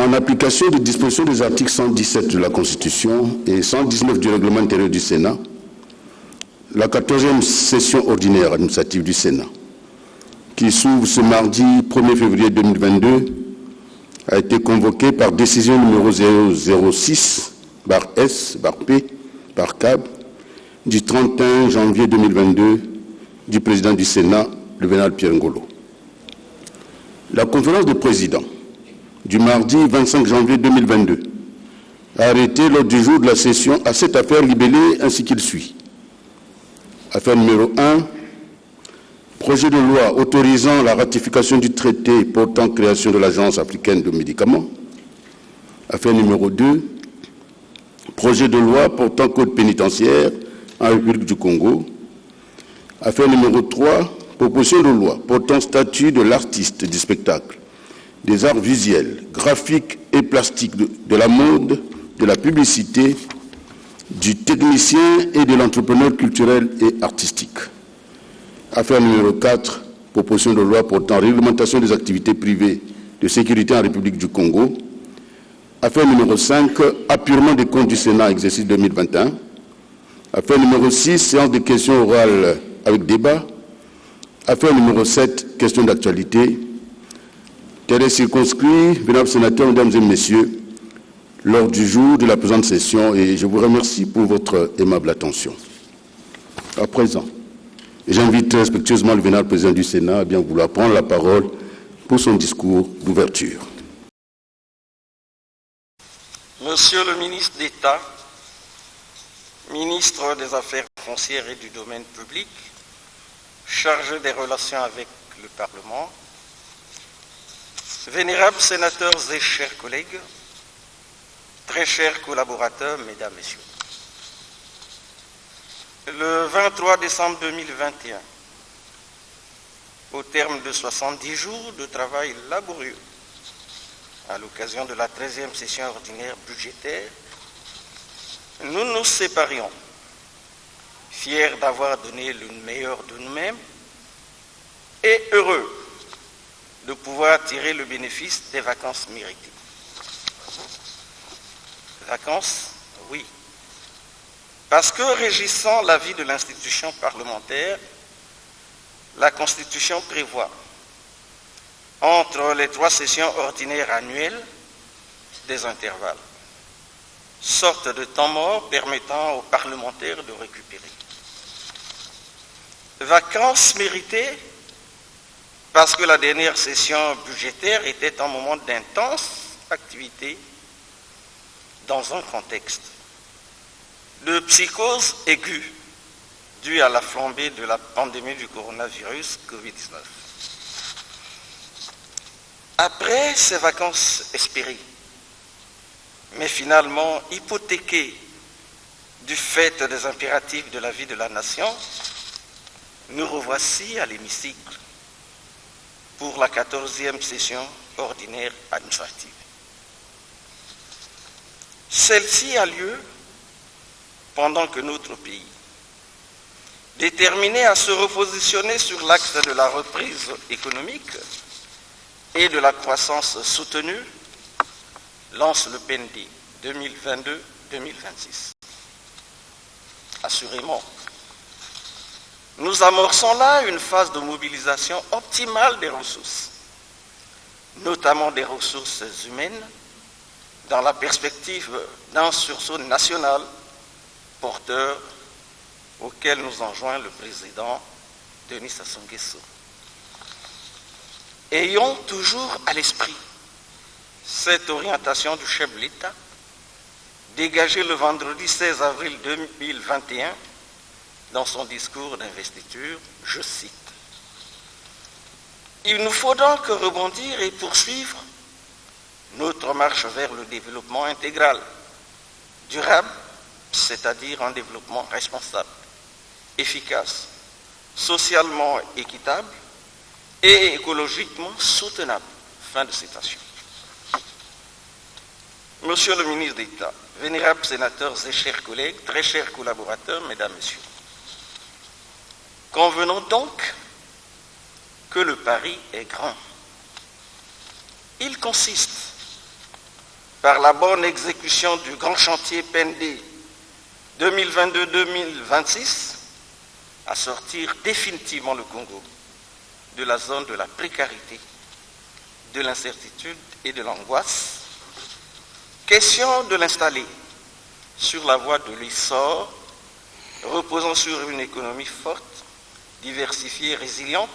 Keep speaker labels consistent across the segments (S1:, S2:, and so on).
S1: En application des dispositions des articles 117 de la Constitution et 119 du règlement intérieur du Sénat, la 14e session ordinaire administrative du Sénat, qui s'ouvre ce mardi 1er février 2022, a été convoquée par décision numéro 006/S/P/CAB du 31 janvier 2022 du président du Sénat, le vénéral Pierre Ngolo. La conférence des présidents du mardi 25 janvier 2022 a arrêté l'ordre du jour de la session à cette affaire libellée ainsi qu'il suit. Affaire numéro 1, projet de loi autorisant la ratification du traité portant création de l'Agence africaine de médicaments. Affaire numéro 2, projet de loi portant code pénitentiaire en République du Congo. Affaire numéro 3, proposition de loi portant statut de l'artiste du spectacle, des arts visuels, graphiques et plastiques, de la mode, de la publicité, du technicien et de l'entrepreneur culturel et artistique. Affaire numéro 4, proposition de loi portant réglementation des activités privées de sécurité en République du Congo. Affaire numéro 5, apurement des comptes du Sénat, exercice 2021. Affaire numéro 6, séance de questions orales avec débat. Affaire numéro 7, question d'actualité. Tel est circonscrit, vénérables sénateurs, mesdames et messieurs, lors du jour de la présente session, et je vous remercie pour votre aimable attention. À présent, j'invite respectueusement le vénérable président du Sénat à bien vouloir prendre la parole pour son discours d'ouverture.
S2: Monsieur le ministre d'État, ministre des Affaires foncières et du domaine public, chargé des relations avec le Parlement, vénérables sénateurs et chers collègues, très chers collaborateurs, mesdames, messieurs. Le 23 décembre 2021, au terme de 70 jours de travail laborieux, à l'occasion de la 13e session ordinaire budgétaire, nous nous séparions, fiers d'avoir donné le meilleur de nous-mêmes et heureux de pouvoir tirer le bénéfice des vacances méritées. Vacances, oui, parce que régissant la vie de l'institution parlementaire, la Constitution prévoit, entre les 3 sessions ordinaires annuelles, des intervalles, sorte de temps mort permettant aux parlementaires de récupérer. Vacances méritées parce que la dernière session budgétaire était un moment d'intense activité dans un contexte de psychose aiguë due à la flambée de la pandémie du coronavirus Covid-19. Après ces vacances espérées, mais finalement hypothéquées du fait des impératifs de la vie de la nation, nous revoici à l'hémicycle pour la 14e session ordinaire administrative. Celle-ci a lieu pendant que notre pays, déterminé à se repositionner sur l'axe de la reprise économique et de la croissance soutenue, lance le PND 2022-2026. Assurément, nous amorçons là une phase de mobilisation optimale des ressources, notamment des ressources humaines, dans la perspective d'un sursaut national porteur auquel nous enjoint le président Denis Sassou Nguesso. Ayons toujours à l'esprit cette orientation du chef de l'État, dégagée le vendredi 16 avril 2021 dans son discours d'investiture, je cite: « Il nous faut donc rebondir et poursuivre notre marche vers le développement intégral, durable, c'est-à-dire un développement responsable, efficace, socialement équitable et écologiquement soutenable. » Fin de citation. Monsieur le ministre d'État, vénérables sénateurs et chers collègues, très chers collaborateurs, mesdames, messieurs, convenons donc que le pari est grand. Il consiste par la bonne exécution du grand chantier PND 2022-2026, à sortir définitivement le Congo de la zone de la précarité, de l'incertitude et de l'angoisse. Question de l'installer sur la voie de l'essor, reposant sur une économie forte, diversifiée et résiliente,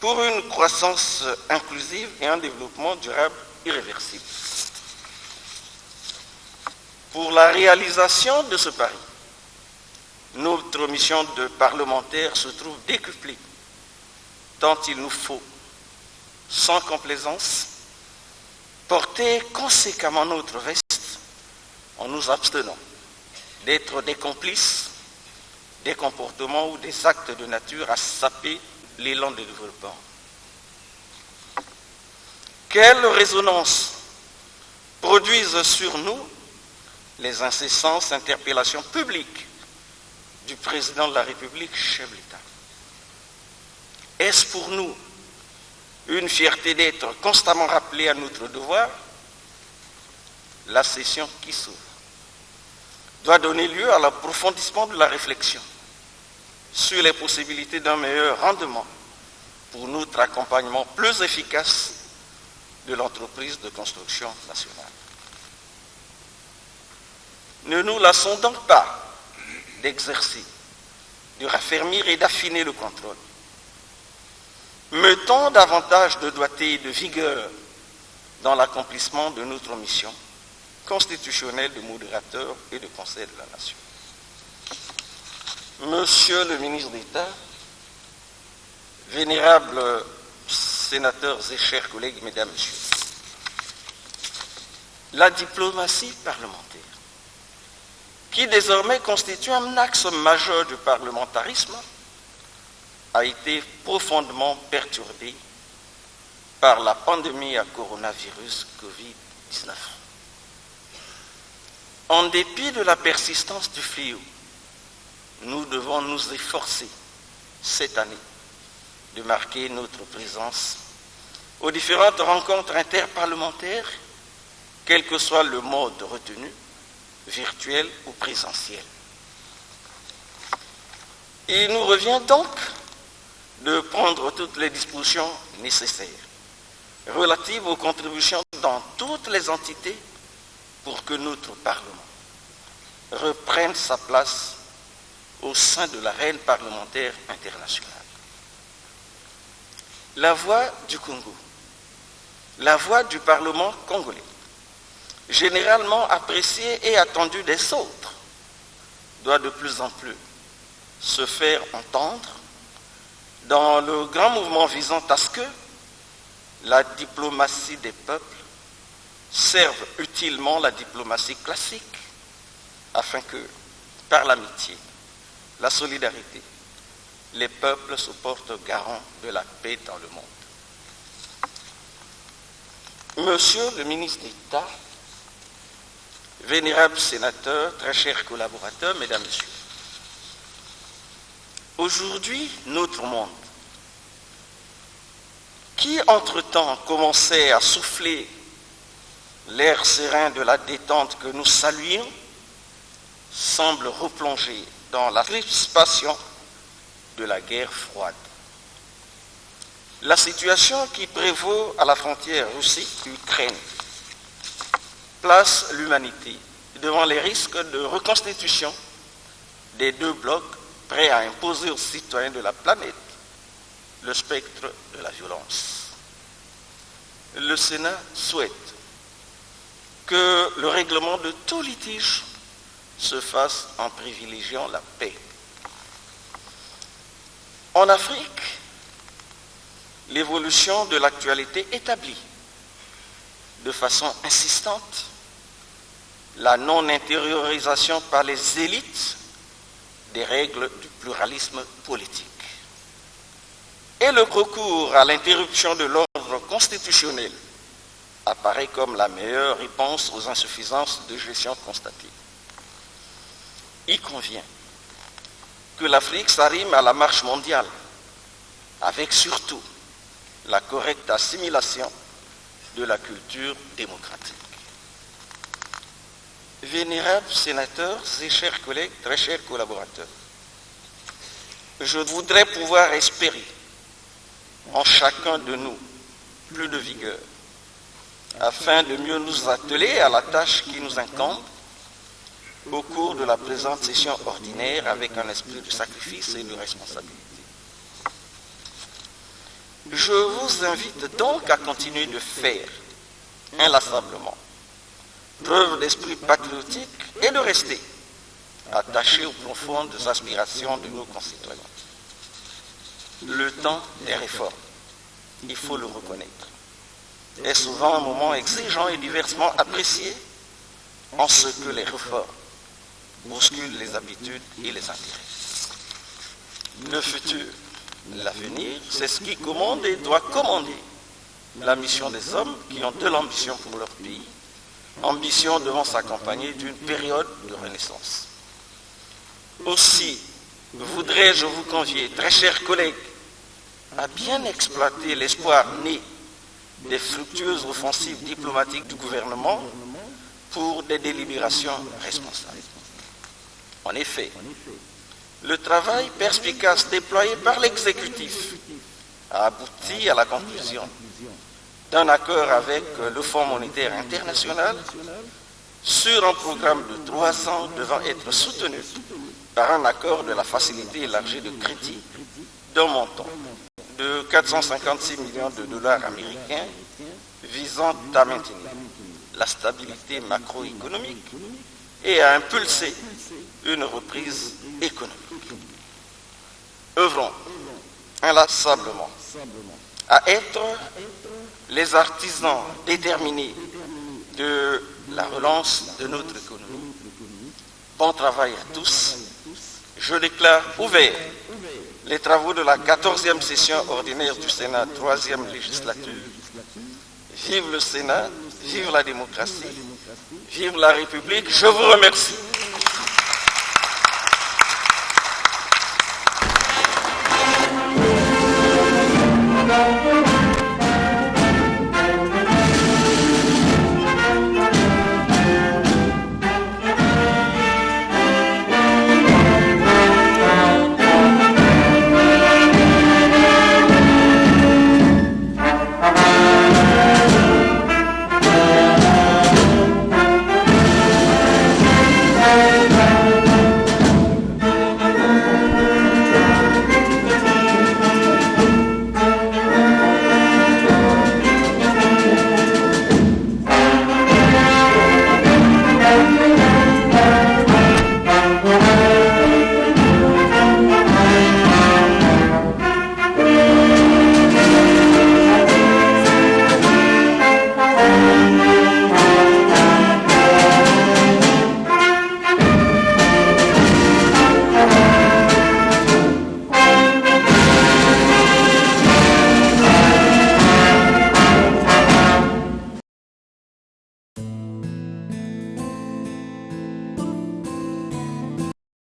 S2: pour une croissance inclusive et un développement durable irréversible. Pour la réalisation de ce pari, notre mission de parlementaire se trouve décuplée, tant il nous faut, sans complaisance, porter conséquemment notre veste en nous abstenant d'être des complices des comportements ou des actes de nature à saper l'élan de développement. Quelle résonance produisent sur nous les incessantes interpellations publiques du président de la République, chef de l'État? Est-ce pour nous une fierté d'être constamment rappelés à notre devoir? La session qui s'ouvre doit donner lieu à l'approfondissement de la réflexion sur les possibilités d'un meilleur rendement pour notre accompagnement plus efficace de l'entreprise de construction nationale. Ne nous lassons donc pas d'exercer, de raffermir et d'affiner le contrôle. Mettons davantage de doigté et de vigueur dans l'accomplissement de notre mission constitutionnelle de modérateur et de conseil de la nation. Monsieur le ministre d'État, vénérables sénateurs et chers collègues, mesdames, messieurs, la diplomatie parlementaire, qui désormais constitue un axe majeur du parlementarisme, a été profondément perturbée par la pandémie à coronavirus Covid-19. En dépit de la persistance du fléau, nous devons nous efforcer cette année de marquer notre présence aux différentes rencontres interparlementaires, quel que soit le mode retenu, virtuel ou présentiel. Il nous revient donc de prendre toutes les dispositions nécessaires relatives aux contributions dans toutes les entités pour que notre Parlement reprenne sa place au sein de l'arène parlementaire internationale. La voix du Congo, la voix du Parlement congolais, généralement appréciée et attendue des autres, doit de plus en plus se faire entendre dans le grand mouvement visant à ce que la diplomatie des peuples serve utilement la diplomatie classique, afin que, par l'amitié, la solidarité, les peuples se portent garants de la paix dans le monde. Monsieur le ministre d'État, vénérables sénateurs, très chers collaborateurs, mesdames, messieurs, aujourd'hui, notre monde, qui entre-temps commençait à souffler l'air serein de la détente que nous saluions, semble replonger dans la crispation de la guerre froide. La situation qui prévaut à la frontière Russie-Ukraine place l'humanité devant les risques de reconstitution des deux blocs prêts à imposer aux citoyens de la planète le spectre de la violence. Le Sénat souhaite que le règlement de tout litige se fasse en privilégiant la paix. En Afrique, l'évolution de l'actualité établit de façon insistante la non-intériorisation par les élites des règles du pluralisme politique et le recours à l'interruption de l'ordre constitutionnel apparaît comme la meilleure réponse aux insuffisances de gestion constatées. Il convient que l'Afrique s'arrime à la marche mondiale avec surtout la correcte assimilation de la culture démocratique. Vénérables sénateurs et chers collègues, très chers collaborateurs, je voudrais pouvoir espérer en chacun de nous plus de vigueur, afin de mieux nous atteler à la tâche qui nous incombe au cours de la présente session ordinaire avec un esprit de sacrifice et de responsabilité. Je vous invite donc à continuer de faire inlassablement preuve d'esprit patriotique et de rester attachés aux profondes aspirations de nos concitoyens. Le temps des réformes, il faut le reconnaître, est souvent un moment exigeant et diversement apprécié en ce que les réformes bousculent les habitudes et les intérêts. Le futur, l'avenir, c'est ce qui commande et doit commander la mission des hommes qui ont de l'ambition pour leur pays, ambition devant s'accompagner d'une période de renaissance. Aussi, voudrais-je vous convier, très chers collègues, à bien exploiter l'espoir né des fructueuses offensives diplomatiques du gouvernement pour des délibérations responsables. En effet, le travail perspicace déployé par l'exécutif a abouti à la conclusion d'un accord avec le Fonds monétaire international sur un programme de 3 ans devant être soutenu par un accord de la facilité élargie de crédit d'un montant de 456 millions de dollars américains visant à maintenir la stabilité macroéconomique et à impulser une reprise économique. Œuvrons inlassablement à être les artisans déterminés de la relance de notre économie. Bon travail à tous. Je déclare ouvert les travaux de la 14e session ordinaire du Sénat, 3e législature. Vive le Sénat, vive la démocratie, vive la République. Je vous remercie.